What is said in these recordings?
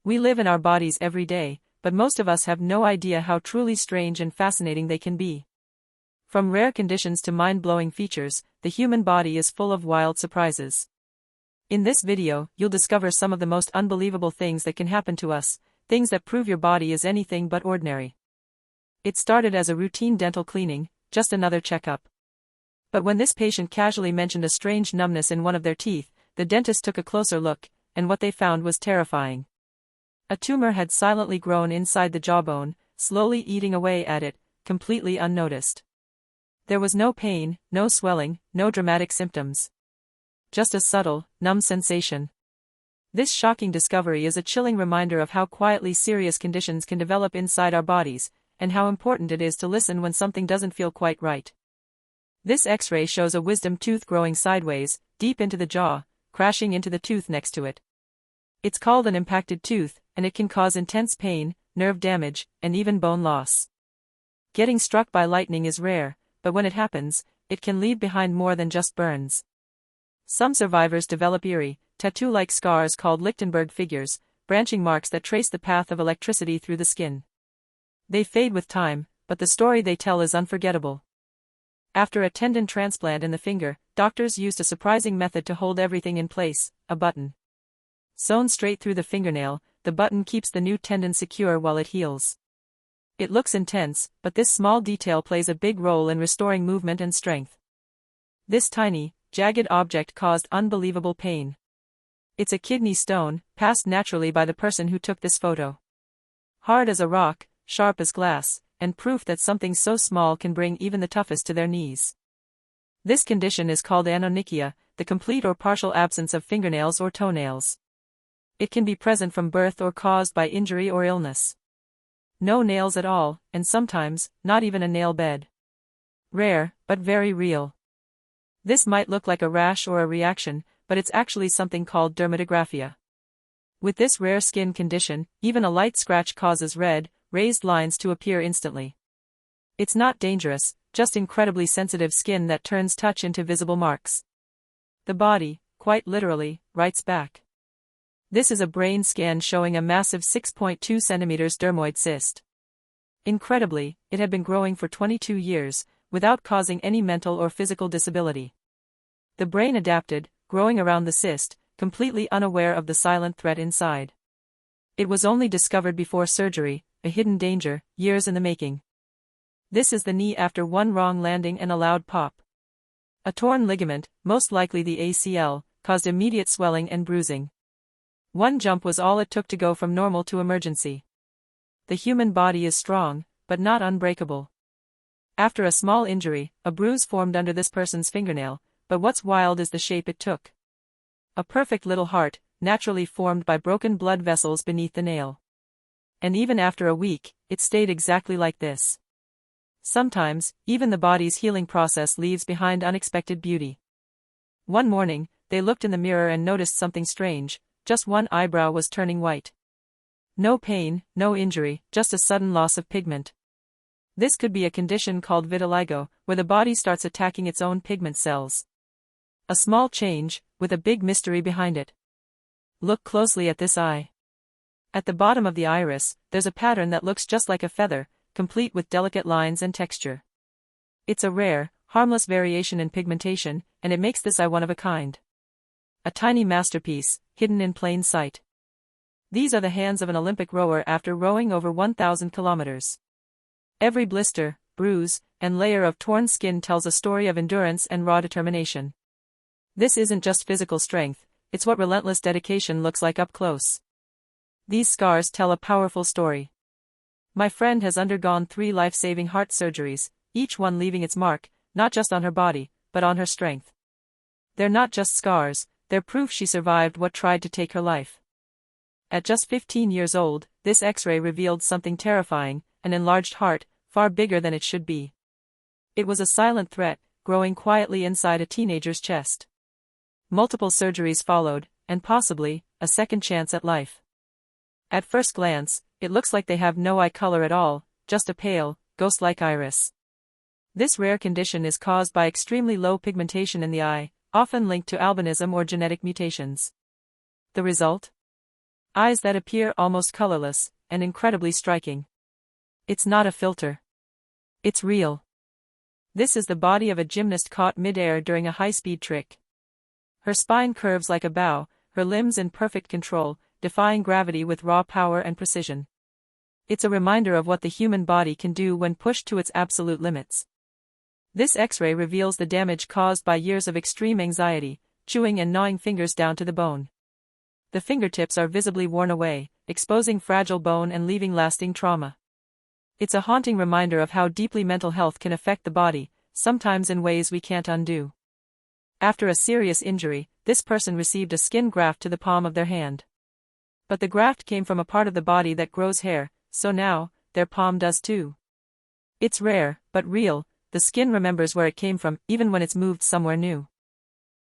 We live in our bodies every day, but most of us have no idea how truly strange and fascinating they can be. From rare conditions to mind-blowing features, the human body is full of wild surprises. In this video, you'll discover some of the most unbelievable things that can happen to us, things that prove your body is anything but ordinary. It started as a routine dental cleaning, just another checkup. But when this patient casually mentioned a strange numbness in one of their teeth, the dentist took a closer look, and what they found was terrifying. A tumor had silently grown inside the jawbone, slowly eating away at it, completely unnoticed. There was no pain, no swelling, no dramatic symptoms. Just a subtle, numb sensation. This shocking discovery is a chilling reminder of how quietly serious conditions can develop inside our bodies, and how important it is to listen when something doesn't feel quite right. This X-ray shows a wisdom tooth growing sideways, deep into the jaw, crashing into the tooth next to it. It's called an impacted tooth, and it can cause intense pain, nerve damage, and even bone loss. Getting struck by lightning is rare, but when it happens, it can leave behind more than just burns. Some survivors develop eerie, tattoo-like scars called Lichtenberg figures, branching marks that trace the path of electricity through the skin. They fade with time, but the story they tell is unforgettable. After a tendon transplant in the finger, doctors used a surprising method to hold everything in place: a button. Sewn straight through the fingernail, the button keeps the new tendon secure while it heals. It looks intense, but this small detail plays a big role in restoring movement and strength. This tiny, jagged object caused unbelievable pain. It's a kidney stone, passed naturally by the person who took this photo. Hard as a rock, sharp as glass, and proof that something so small can bring even the toughest to their knees. This condition is called anonychia, the complete or partial absence of fingernails or toenails. It can be present from birth or caused by injury or illness. No nails at all, and sometimes, not even a nail bed. Rare, but very real. This might look like a rash or a reaction, but it's actually something called dermatographia. With this rare skin condition, even a light scratch causes red, raised lines to appear instantly. It's not dangerous, just incredibly sensitive skin that turns touch into visible marks. The body, quite literally, writes back. This is a brain scan showing a massive 6.2 centimeters dermoid cyst. Incredibly, it had been growing for 22 years, without causing any mental or physical disability. The brain adapted, growing around the cyst, completely unaware of the silent threat inside. It was only discovered before surgery, a hidden danger, years in the making. This is the knee after one wrong landing and a loud pop. A torn ligament, most likely the ACL, caused immediate swelling and bruising. One jump was all it took to go from normal to emergency. The human body is strong, but not unbreakable. After a small injury, a bruise formed under this person's fingernail, but what's wild is the shape it took. A perfect little heart, naturally formed by broken blood vessels beneath the nail. And even after a week, it stayed exactly like this. Sometimes, even the body's healing process leaves behind unexpected beauty. One morning, they looked in the mirror and noticed something strange. Just one eyebrow was turning white. No pain, no injury, just a sudden loss of pigment. This could be a condition called vitiligo, where the body starts attacking its own pigment cells. A small change, with a big mystery behind it. Look closely at this eye. At the bottom of the iris, there's a pattern that looks just like a feather, complete with delicate lines and texture. It's a rare, harmless variation in pigmentation, and it makes this eye one of a kind. A tiny masterpiece, hidden in plain sight. These are the hands of an Olympic rower after rowing over 1,000 kilometers. Every blister, bruise, and layer of torn skin tells a story of endurance and raw determination. This isn't just physical strength, it's what relentless dedication looks like up close. These scars tell a powerful story. My friend has undergone 3 life-saving heart surgeries, each one leaving its mark, not just on her body, but on her strength. They're not just scars, they're proof she survived what tried to take her life. At just 15 years old, this X-ray revealed something terrifying: an enlarged heart, far bigger than it should be. It was a silent threat, growing quietly inside a teenager's chest. Multiple surgeries followed, and possibly, a second chance at life. At first glance, it looks like they have no eye color at all, just a pale, ghost-like iris. This rare condition is caused by extremely low pigmentation in the eye, often linked to albinism or genetic mutations. The result? Eyes that appear almost colorless, and incredibly striking. It's not a filter. It's real. This is the body of a gymnast caught mid-air during a high-speed trick. Her spine curves like a bow, her limbs in perfect control, defying gravity with raw power and precision. It's a reminder of what the human body can do when pushed to its absolute limits. This X-ray reveals the damage caused by years of extreme anxiety, chewing and gnawing fingers down to the bone. The fingertips are visibly worn away, exposing fragile bone and leaving lasting trauma. It's a haunting reminder of how deeply mental health can affect the body, sometimes in ways we can't undo. After a serious injury, this person received a skin graft to the palm of their hand. But the graft came from a part of the body that grows hair, so now, their palm does too. It's rare, but real. The skin remembers where it came from, even when it's moved somewhere new.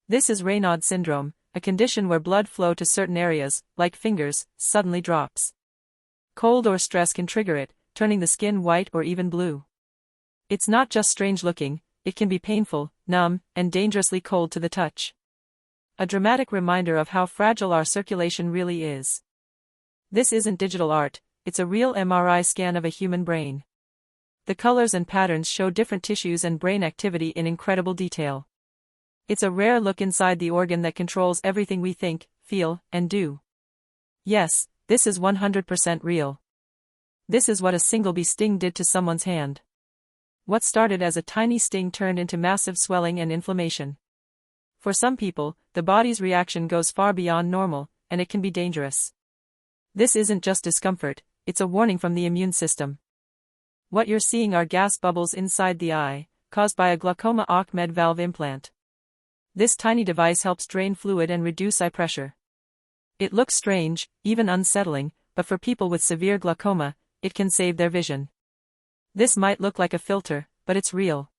This is Raynaud syndrome, a condition where blood flow to certain areas, like fingers, suddenly drops. Cold or stress can trigger it, turning the skin white or even blue. It's not just strange looking, it can be painful, numb, and dangerously cold to the touch. A dramatic reminder of how fragile our circulation really is. This isn't digital art, it's a real MRI scan of a human brain. The colors and patterns show different tissues and brain activity in incredible detail. It's a rare look inside the organ that controls everything we think, feel, and do. Yes, this is 100% real. This is what a single bee sting did to someone's hand. What started as a tiny sting turned into massive swelling and inflammation. For some people, the body's reaction goes far beyond normal, and it can be dangerous. This isn't just discomfort, it's a warning from the immune system. What you're seeing are gas bubbles inside the eye, caused by a glaucoma Ahmed valve implant. This tiny device helps drain fluid and reduce eye pressure. It looks strange, even unsettling, but for people with severe glaucoma, it can save their vision. This might look like a filter, but it's real.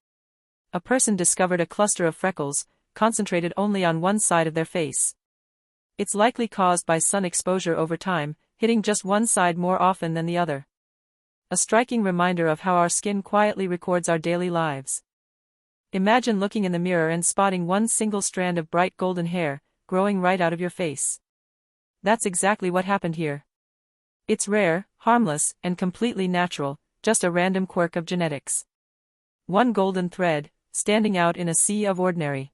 A person discovered a cluster of freckles, concentrated only on one side of their face. It's likely caused by sun exposure over time, hitting just one side more often than the other. A striking reminder of how our skin quietly records our daily lives. Imagine looking in the mirror and spotting one single strand of bright golden hair, growing right out of your face. That's exactly what happened here. It's rare, harmless, and completely natural, just a random quirk of genetics. One golden thread, standing out in a sea of ordinary.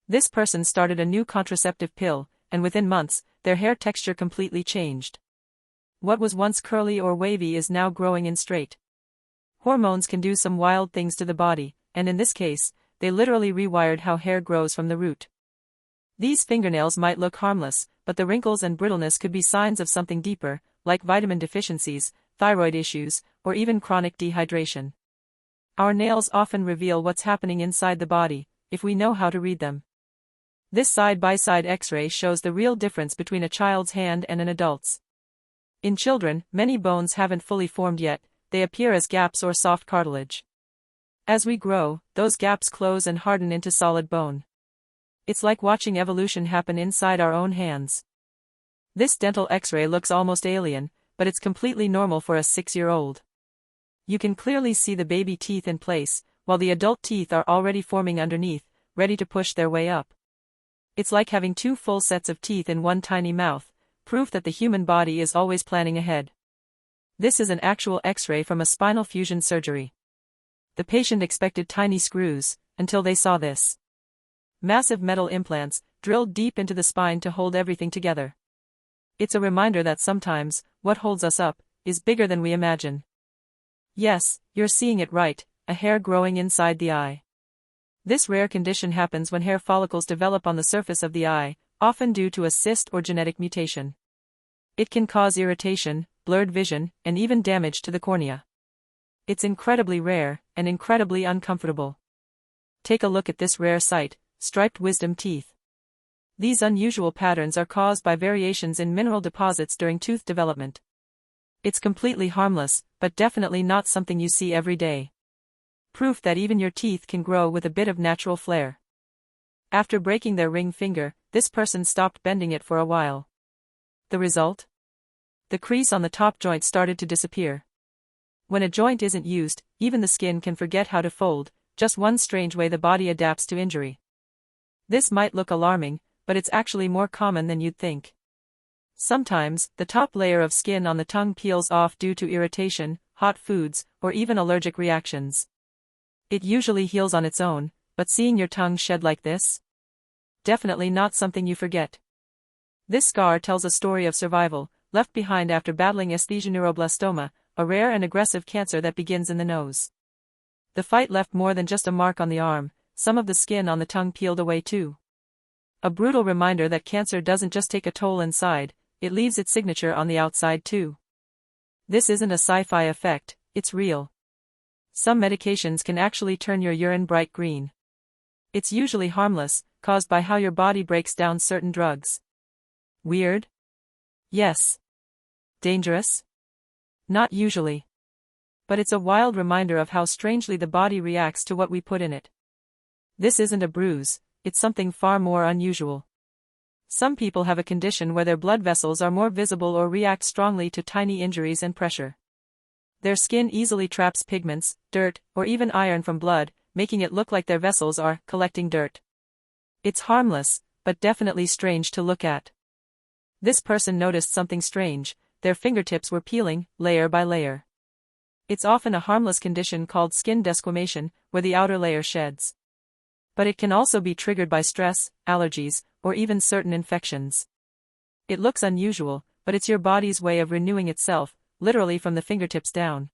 This person started a new contraceptive pill, and within months, their hair texture completely changed. What was once curly or wavy is now growing in straight. Hormones can do some wild things to the body, and in this case, they literally rewired how hair grows from the root. These fingernails might look harmless, but the wrinkles and brittleness could be signs of something deeper, like vitamin deficiencies, thyroid issues, or even chronic dehydration. Our nails often reveal what's happening inside the body, if we know how to read them. This side-by-side X-ray shows the real difference between a child's hand and an adult's. In children, many bones haven't fully formed yet, they appear as gaps or soft cartilage. As we grow, those gaps close and harden into solid bone. It's like watching evolution happen inside our own hands. This dental X-ray looks almost alien, but it's completely normal for a 6-year-old. You can clearly see the baby teeth in place, while the adult teeth are already forming underneath, ready to push their way up. It's like having two full sets of teeth in one tiny mouth, proof that the human body is always planning ahead. This is an actual X-ray from a spinal fusion surgery. The patient expected tiny screws, until they saw this. Massive metal implants, drilled deep into the spine to hold everything together. It's a reminder that sometimes, what holds us up, is bigger than we imagine. Yes, you're seeing it right, a hair growing inside the eye. This rare condition happens when hair follicles develop on the surface of the eye, often due to a cyst or genetic mutation. It can cause irritation, blurred vision, and even damage to the cornea. It's incredibly rare, and incredibly uncomfortable. Take a look at this rare sight, striped wisdom teeth. These unusual patterns are caused by variations in mineral deposits during tooth development. It's completely harmless, but definitely not something you see every day. Proof that even your teeth can grow with a bit of natural flair. After breaking their ring finger, this person stopped bending it for a while. The result? The crease on the top joint started to disappear. When a joint isn't used, even the skin can forget how to fold, just one strange way the body adapts to injury. This might look alarming, but it's actually more common than you'd think. Sometimes, the top layer of skin on the tongue peels off due to irritation, hot foods, or even allergic reactions. It usually heals on its own, but seeing your tongue shed like this? Definitely not something you forget. This scar tells a story of survival, left behind after battling esthesioneuroblastoma, a rare and aggressive cancer that begins in the nose. The fight left more than just a mark on the arm, some of the skin on the tongue peeled away too. A brutal reminder that cancer doesn't just take a toll inside, it leaves its signature on the outside too. This isn't a sci-fi effect, it's real. Some medications can actually turn your urine bright green. It's usually harmless, caused by how your body breaks down certain drugs. Weird? Yes. Dangerous? Not usually. But it's a wild reminder of how strangely the body reacts to what we put in it. This isn't a bruise, it's something far more unusual. Some people have a condition where their blood vessels are more visible or react strongly to tiny injuries and pressure. Their skin easily traps pigments, dirt, or even iron from blood, making it look like their vessels are collecting dirt. It's harmless, but definitely strange to look at. This person noticed something strange: their fingertips were peeling, layer by layer. It's often a harmless condition called skin desquamation, where the outer layer sheds. But it can also be triggered by stress, allergies, or even certain infections. It looks unusual, but it's your body's way of renewing itself, literally from the fingertips down.